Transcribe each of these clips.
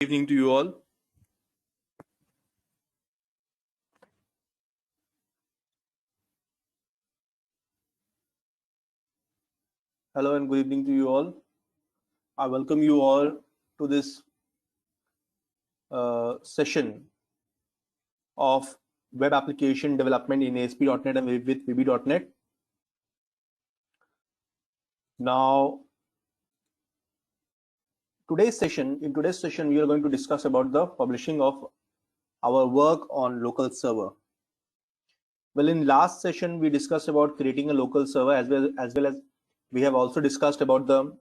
Evening to you all. Hello and good evening to you all. I welcome you all to this session of web application development in ASP.NET and with VB.NET. Now, in today's session, we are going to discuss about the publishing of our work on local server. Well, in last session, we discussed about creating a local server as well as we have also discussed about the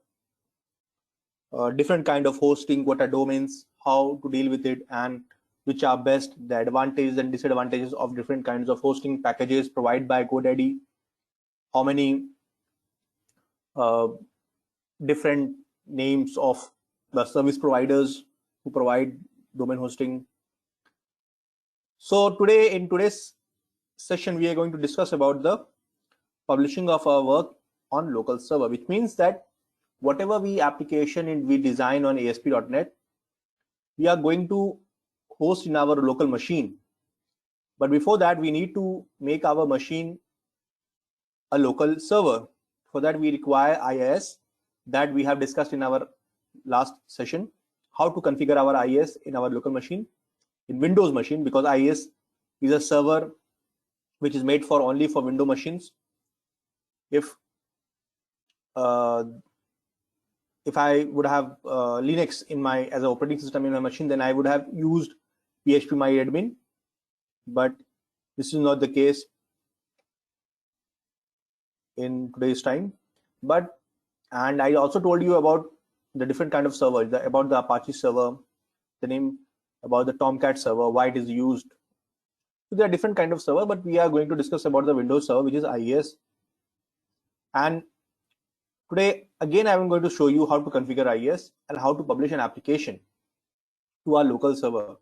different kind of hosting, what are domains, how to deal with it, and which are best, the advantages and disadvantages of different kinds of hosting packages provided by GoDaddy, how many different names of the service providers who provide domain hosting. So today, in today's session, we are going to discuss about the publishing of our work on local server, which means that whatever we design on ASP.NET, we are going to host in our local machine. But before that, we need to make our machine a local server. For that, we require IIS that we have discussed in our last session, how to configure our IIS in our local machine, in Windows machine, because IIS is a server which is made for only for Windows machines. If I would have Linux in my as an operating system in my machine, then I would have used phpMyAdmin, but this is not the case in today's time. And I also told you about the different kind of servers, about the Apache server, the name, about the Tomcat server, why it is used. So there are different kind of server, but we are going to discuss about the Windows server, which is IIS. And today, again, I'm going to show you how to configure IIS and how to publish an application to our local server.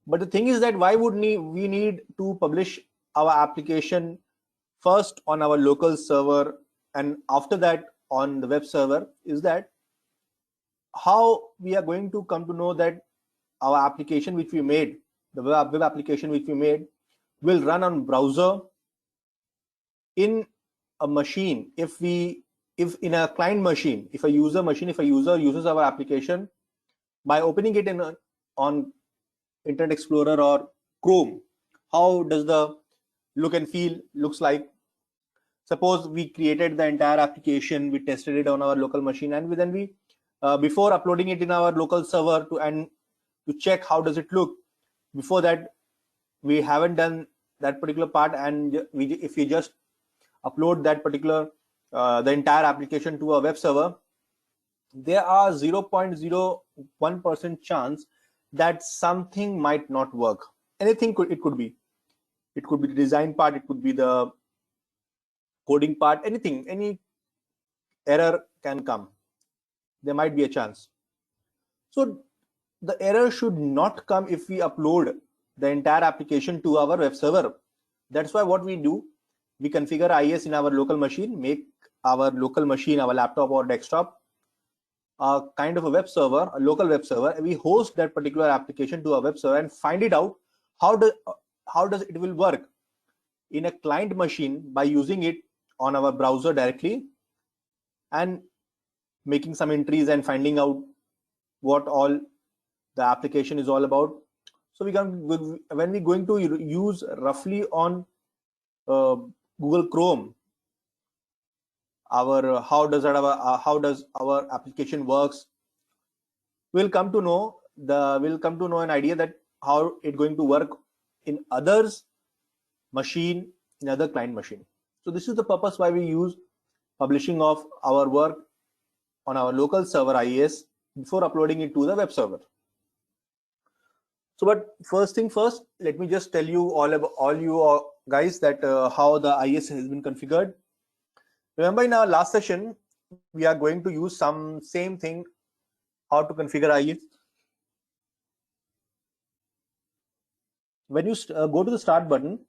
But the thing is that why would we need to publish our application first on our local server and after that on the web server? Is that how we are going to come to know that our application which we made, the web application which we made, will run on browser in a machine. If in a client machine, if a user uses our application by opening it on Internet Explorer or Chrome, how does the look and feel looks like? Suppose we created the entire application, we tested it on our local machine, and then we before uploading it in our local server to check how does it look. Before that, we haven't done that particular part, and if we just upload that particular the entire application to a web server, there are 0.01% chance that something might not work. Anything it could be the design part, it could be the coding part, anything, any error can come. There might be a chance. So the error should not come if we upload the entire application to our web server. That's why what we do, we configure IIS in our local machine, make our local machine, our laptop or desktop, a kind of a web server, a local web server. We host that particular application to a web server and find it out how does it will work in a client machine by using it on our browser directly and making some entries and finding out what all the application is all about. So when we're going to use roughly on Google Chrome, how does our application works, we'll come to know an idea that how it's going to work in others machine, in other client machine. So this is the purpose why we use publishing of our work on our local server IIS before uploading it to the web server. So, but first thing first, let me just tell you all you guys that how the IIS has been configured. Remember, in our last session, we are going to use same thing, how to configure IIS. When you go to the start button,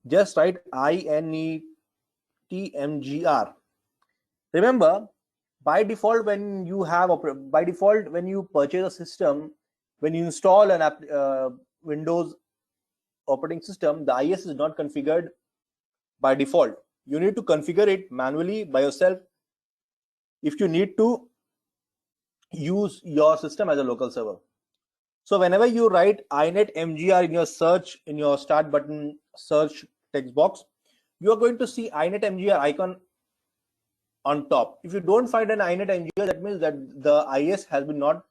just write INETMGR. Remember, By default, when you purchase a system, when you install an Windows operating system, the IS is not configured by default. You need to configure it manually by yourself if you need to use your system as a local server. So whenever you write inet mgr in your start button search text box, you are going to see inet mgr icon on top. If you don't find an inet mgr, that means that the IS has been not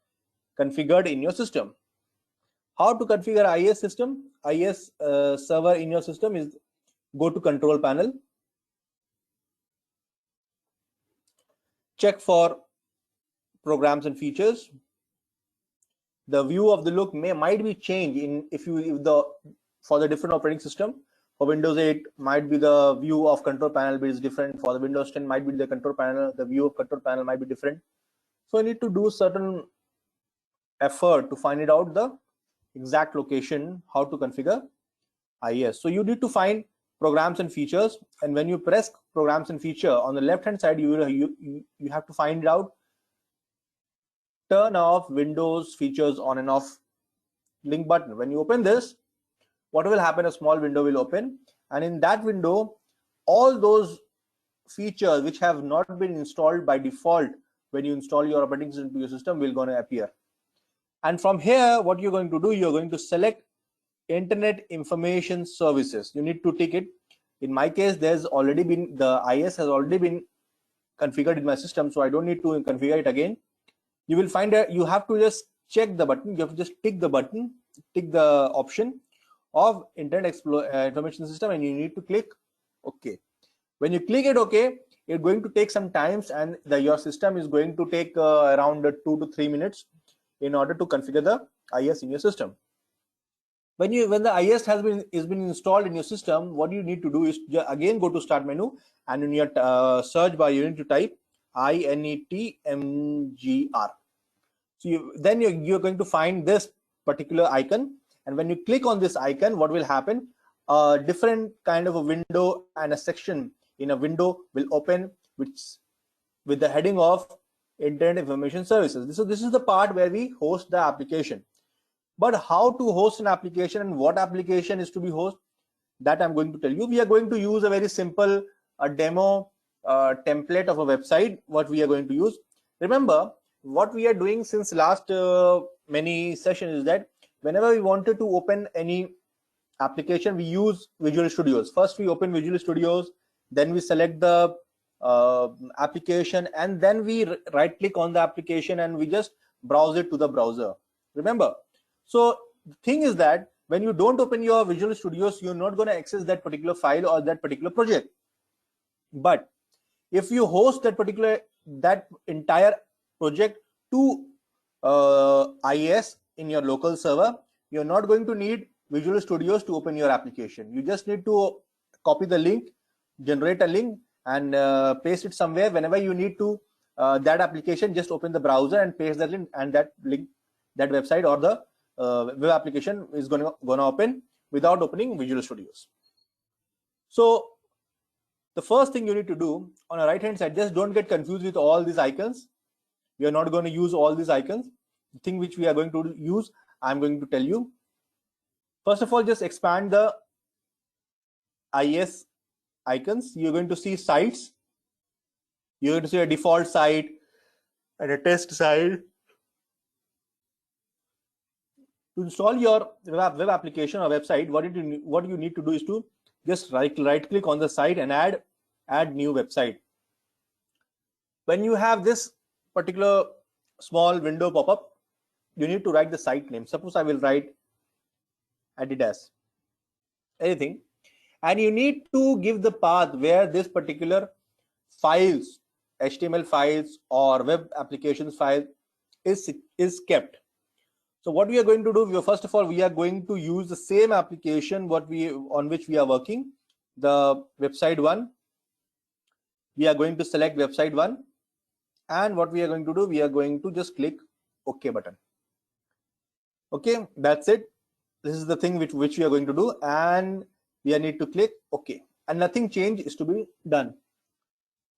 configured in your system. How to configure IS server in your system is go to control panel, check for programs and features. The view of the look might be changed for the different operating system. For Windows 8 might be the view of control panel is different. For the Windows 10 might be the control panel, the view of control panel might be different. So you need to do certain effort to find it out the exact location, how to configure IS. So you need to find programs and features, and when you press programs and feature on the left hand side, you have to find out turn off Windows features on and off link button. When you open this, what will happen? A small window will open, and in that window, all those features which have not been installed by default when you install your operating system to your system will going to appear. And from here, what you're going to do, you're going to select Internet Information Services. You need to tick it. In my case, there's already been, the IS has already been configured in my system, so I don't need to configure it again. You will find that you have to just check the button. You have to just tick the button, tick the option of Internet Information System, and you need to click OK. When you click it OK, it's going to take some times, and your system is going to take around 2 to 3 minutes in order to configure the IS in your system. When the IS has been installed in your system, what you need to do is again go to Start menu, and in your search bar you need to type INET-MGR. So you're going to find this particular icon, and when you click on this icon, what will happen? A different kind of a window and a section in a window will open, with the heading of Internet Information Services. So this is the part where we host the application. But how to host an application and what application is to be hosted, that I'm going to tell you. We are going to use a very simple demo template of a website. What we are going to use. Remember, what we are doing since last many sessions is that whenever we wanted to open any application, we use Visual Studios. First, we open Visual Studios, then we select the application, and then we right click on the application and we just browse it to the browser. Remember, so the thing is that when you don't open your Visual Studios, you're not going to access that particular file or that particular project. But if you host that entire project to IIS in your local server, you're not going to need Visual Studios to open your application. You just need to copy the link, generate a link, and paste it somewhere. Whenever you need to that application, just open the browser and paste that link, and that link, that website or the web application is gonna open without opening Visual Studios. So the first thing you need to do on the right hand side, just don't get confused with all these icons. We are not going to use all these icons. The thing which we are going to use, I'm going to tell you. First of all, just expand the IIS icons. You're going to see sites. You're going to see a default site and a test site. To install your web application or website, what you need to do is to just right click on the site and add new website. When you have this particular small window pop up, you need to write the site name. Suppose I will write Adidas, anything, and you need to give the path where this particular files, HTML files or web applications file is kept. So what we are going to do, first of all, we are going to use the same application on which we are working, the website 1. We are going to select website 1, and what we are going to do, we are going to just click OK button. Okay, that's it. This is the thing which we are going to do, and we need to click OK, and nothing change is to be done.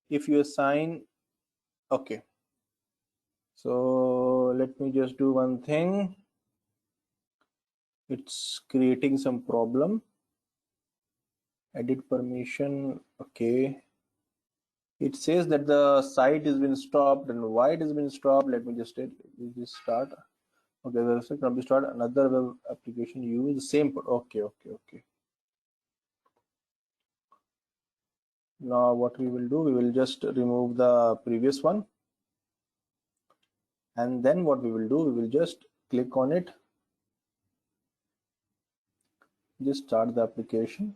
If you assign OK, So let me just do one thing. It's creating some problem. Edit permission. Okay. It says that the site has been stopped, and why it has been stopped. Let me just start. Okay, the website can be start another web application. Use the same. Okay. Now what we will do, we will just remove the previous one, and then what we will do, we will just click on it. Just start the application.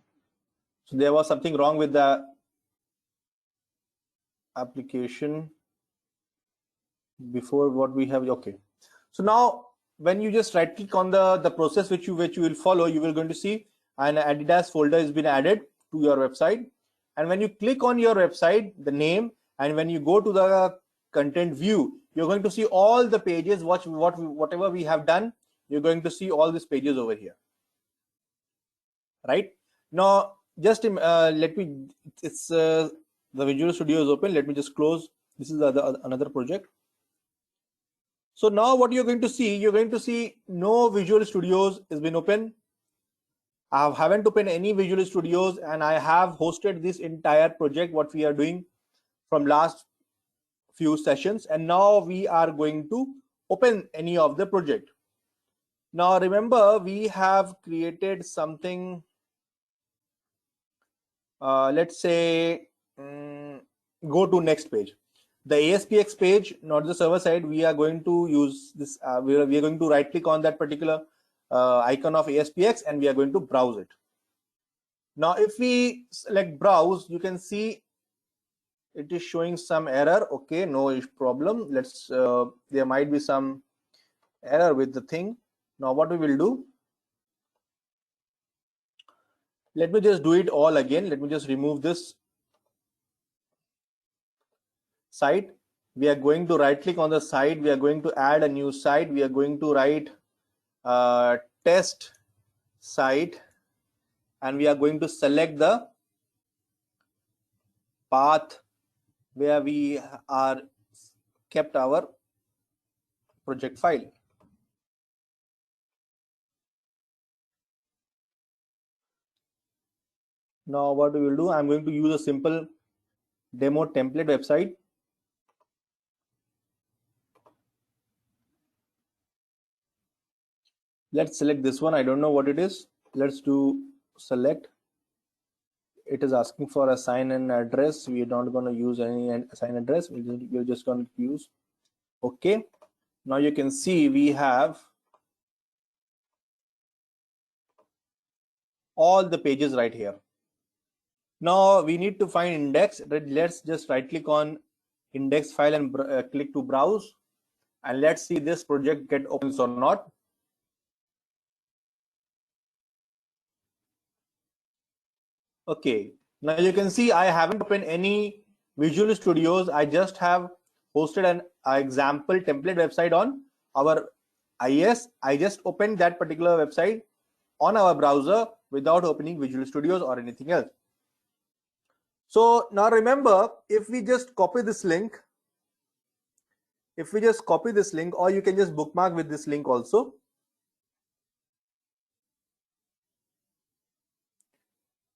So there was something wrong with the application before what we have. Okay, so now when you just right click on the process which you will follow, you will going to see an Adidas folder has been added to your website. And when you click on your website, the name, and when you go to the content view, you're going to see all the pages. Whatever we have done, you're going to see all these pages over here. Right now, just let me. It's the Visual Studio is open. Let me just close. This is another project. So now what you're going to see, no Visual Studios has been open. I haven't opened any Visual Studios, and I have hosted this entire project, what we are doing from last few sessions, and now we are going to open any of the project. Now remember, we have created something, let's say, go to next page. The ASPX page, not the server side, we are going to use this, we are going to right click on that particular icon of ASPX, and we are going to browse it. Now if we select browse, you can see it is showing some error. Okay, no problem. Let's there might be some error with the thing. Now what we will do, let me just do it all again. Let me just remove this site. We are going to right click on the site. We are going to add a new site. We are going to write test site, and we are going to select the path where we are kept our project file. Now what we will do, I'm going to use a simple demo template website. Let's select this one. I don't know what it is. Let's do select. It is asking for assign an address. We are not going to use any assign address. We're just going to use okay. Now you can see we have all the pages right here. Now we need to find index. Let's just right click on index file and click to browse, and let's see this project get opens or not. Okay, now you can see I haven't opened any Visual Studios. I just have hosted an example template website on our IIS. I just opened that particular website on our browser without opening Visual Studios or anything else. So now remember, if we just copy this link, or you can just bookmark with this link also.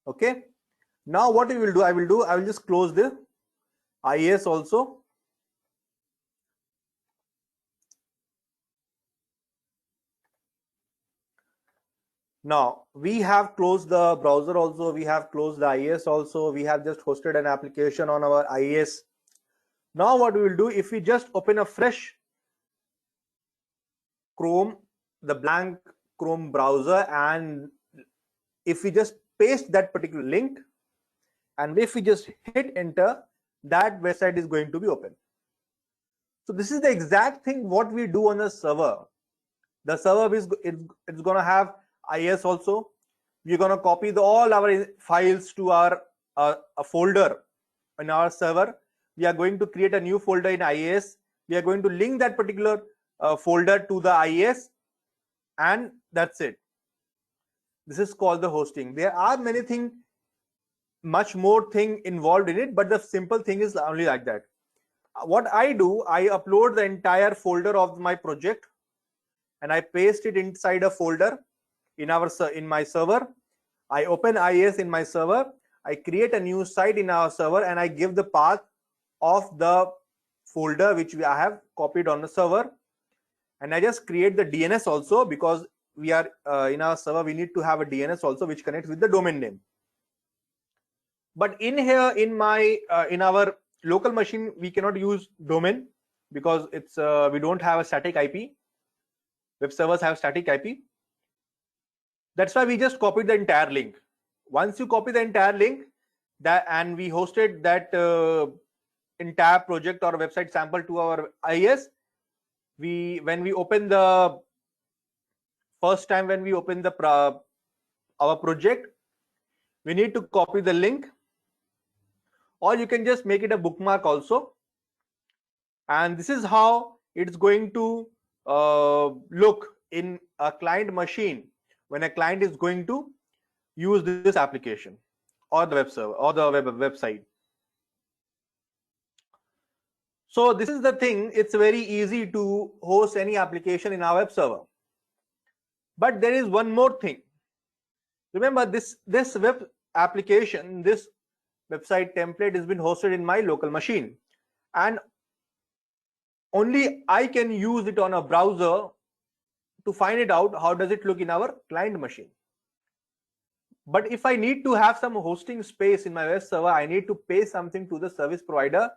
Okay, now what we will do, I will just close the IIS also. Now we have closed the browser also, we have closed the IIS also, we have just hosted an application on our IIS. Now what we will do, if we just open a fresh Chrome, the blank Chrome browser, and if we just paste that particular link, and if we just hit enter, that website is going to be open. So this is the exact thing what we do on the server. The server is it's going to have IIS also. We're going to copy all our files to our a folder in our server. We are going to create a new folder in IIS. We are going to link that particular folder to the IIS, and that's it. This is called the hosting. There are many things, much more thing involved in it, but the simple thing is only like that. What I do, I upload the entire folder of my project and I paste it inside a folder in my server. I open IIS in my server. I create a new site in our server and I give the path of the folder which I have copied on the server, and I just create the DNS also, because we are in our server we need to have a DNS also which connects with the domain name. But in here in my in our local machine we cannot use domain because it's we don't have a static IP. Web servers have static IP. That's why we just copied the entire link. Once you copy the entire link, that and we hosted that entire project or website sample to our IIS, when we open the first time when we open the our project, we need to copy the link, or you can just make it a bookmark also. And this is how it's going to look in a client machine when a client is going to use this application or the web server or the website. So this is the thing, it's very easy to host any application in our web server. But there is one more thing. Remember, this web application, this website template has been hosted in my local machine, and only I can use it on a browser to find it out how does it look in our client machine. But if I need to have some hosting space in my web server, I need to pay something to the service provider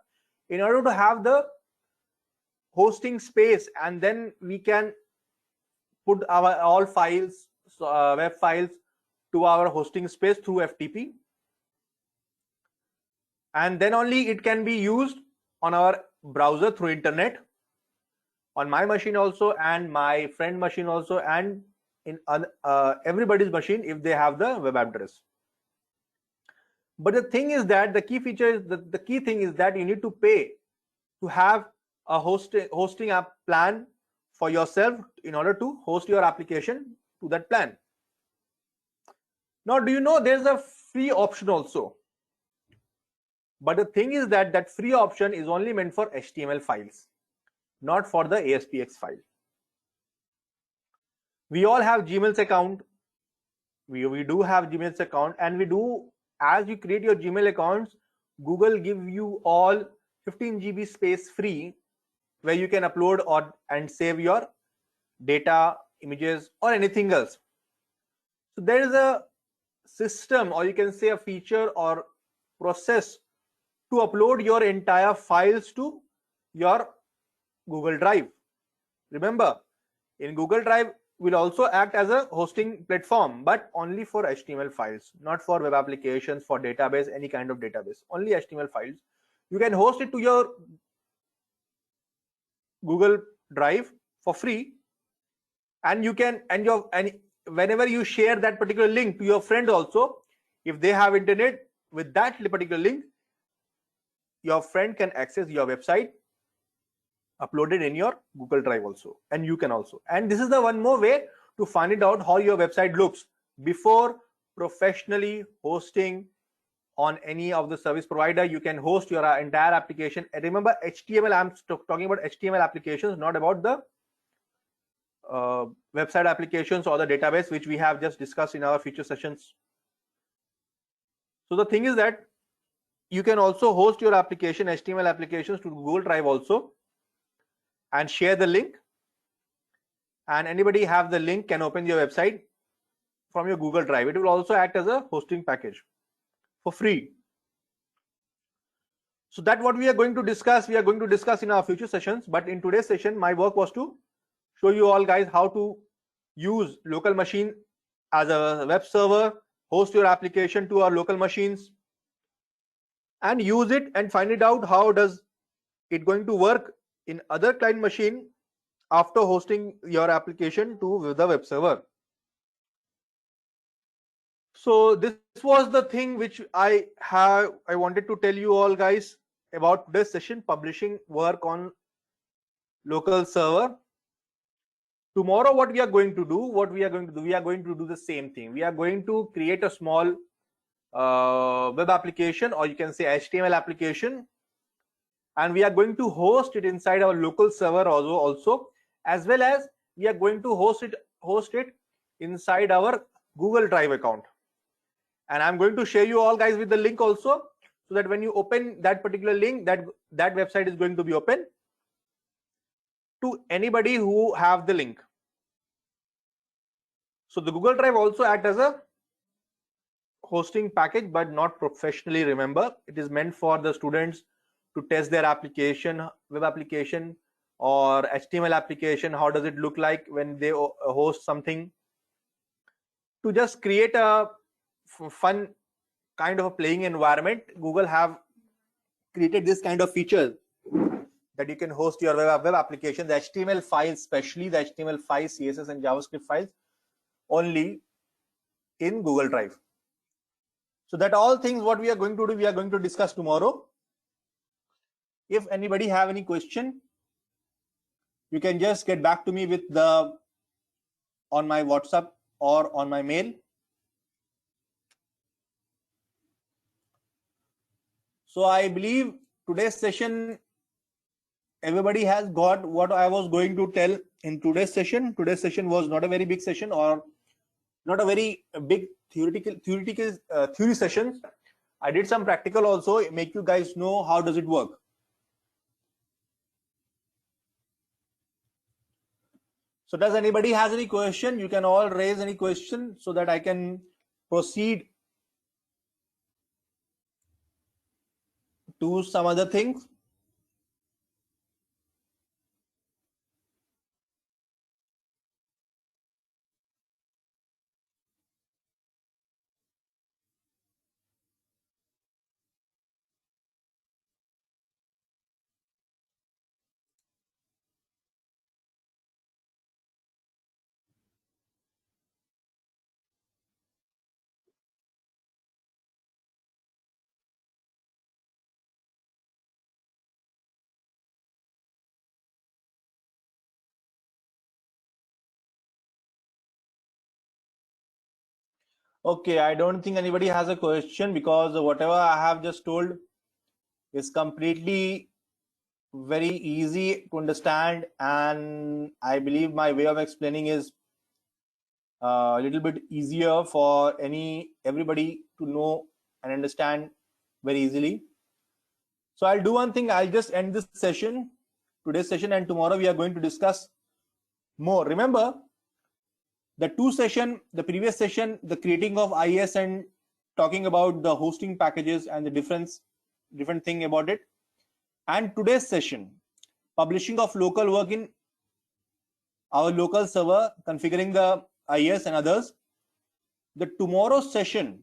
in order to have the hosting space, and then we can put our all files, web files, to our hosting space through FTP, and then only it can be used on our browser through internet, on my machine also, and my friend machine also, and in everybody's machine if they have the web address. But the thing is that the key feature is the key thing is that you need to pay to have a hosting app plan for yourself in order to host your application to that plan. Now, do you know there's a free option also? But the thing is that that free option is only meant for HTML files, not for the ASPX file. We all have Gmail's account. We do have Gmail's account, and we do, as you create your Gmail accounts, Google give you all 15 GB space free, where you can upload and save your data, images, or anything else. So there is a system, or you can say a feature or process to upload your entire files to your Google Drive. Remember, in Google Drive will also act as a hosting platform, but only for HTML files, not for web applications, for database, any kind of database, only HTML files. You can host it to your Google Drive for free, and you can, and whenever you share that particular link to your friend also, if they have internet, with that particular link, your friend can access your website uploaded in your Google Drive also, and you can also. And this is the one more way to find it out how your website looks before professionally hosting on any of the service provider. You can host your entire application. And remember, HTML, I'm talking about HTML applications, not about the website applications or the database, which we have just discussed in our future sessions. So the thing is that you can also host your application, HTML applications, to Google Drive also, and share the link, and anybody have the link can open your website from your Google Drive. It will also act as a hosting package for free. So that's what we are going to discuss. We are going to discuss in our future sessions, but in today's session my work was to show you all guys how to use local machine as a web server, host your application to our local machines, and use it and find it out how does it going to work in other client machine after hosting your application to the web server. So this was the thing which I wanted to tell you all guys about today's session, publishing work on local server. Tomorrow what we are going to do, we are going to do the same thing. We are going to create a small web application, or you can say HTML application, and we are going to host it inside our local server also, as well as we are going to host it inside our Google Drive account. And I'm going to share you all guys with the link also, so that when you open that particular link, that website is going to be open to anybody who have the link. So the Google Drive also act as a hosting package, but not professionally. Remember, it is meant for the students to test their application, web application or HTML application. How does it look like when they host something? To just create a fun kind of a playing environment, Google have created this kind of feature that you can host your web application, the HTML files, especially the HTML files, CSS and JavaScript files, only in Google Drive. So that all things what we are going to do, we are going to discuss tomorrow. If anybody have any question, you can just get back to me with on my WhatsApp or on my mail. So I believe today's session, everybody has got what I was going to tell in today's session. Today's session was not a very big session, or not a very big theory session. I did some practical also, make you guys know how does it work. So does anybody has any question? You can all raise any question so that I can proceed to some other things. Okay, I don't think anybody has a question, because whatever I have just told is completely very easy to understand, and I believe my way of explaining is a little bit easier for everybody to know and understand very easily. So I'll do one thing, I'll just end this session, today's session, and tomorrow we are going to discuss more. Remember, the previous session, the creating of IIS and talking about the hosting packages and the different thing about it. And today's session, publishing of local work in our local server, configuring the IIS and others. The tomorrow's session,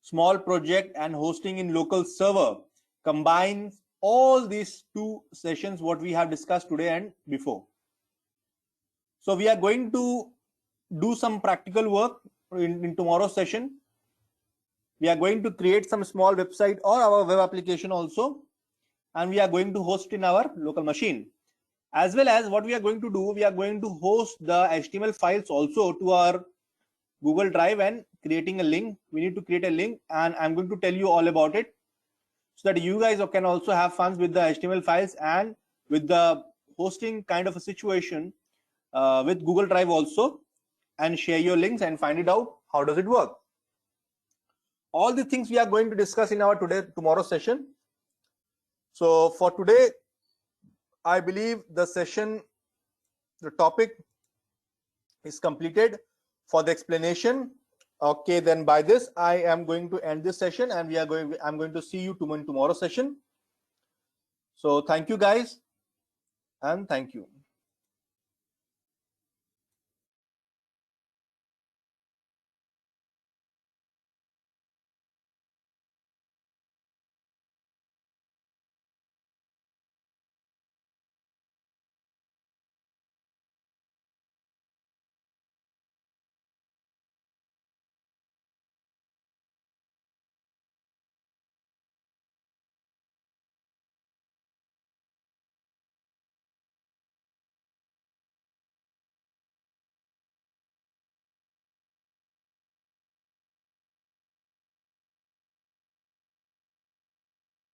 small project and hosting in local server, combines all these two sessions what we have discussed today and before. So we are going to do some practical work in tomorrow's session. We are going to create some small website or our web application also, and we are going to host in our local machine. As well as what we are going to do, we are going to host the HTML files also to our Google Drive and creating a link. We need to create a link, and I'm going to tell you all about it so that you guys can also have fun with the HTML files and with the hosting kind of a situation with Google Drive also, and share your links and find it out how does it work. All the things we are going to discuss in our tomorrow's session. So for today, I believe the session, the topic is completed for the explanation. Okay, then by this I am going to end this session, and I'm going to see you in tomorrow's session. So thank you guys, and thank you.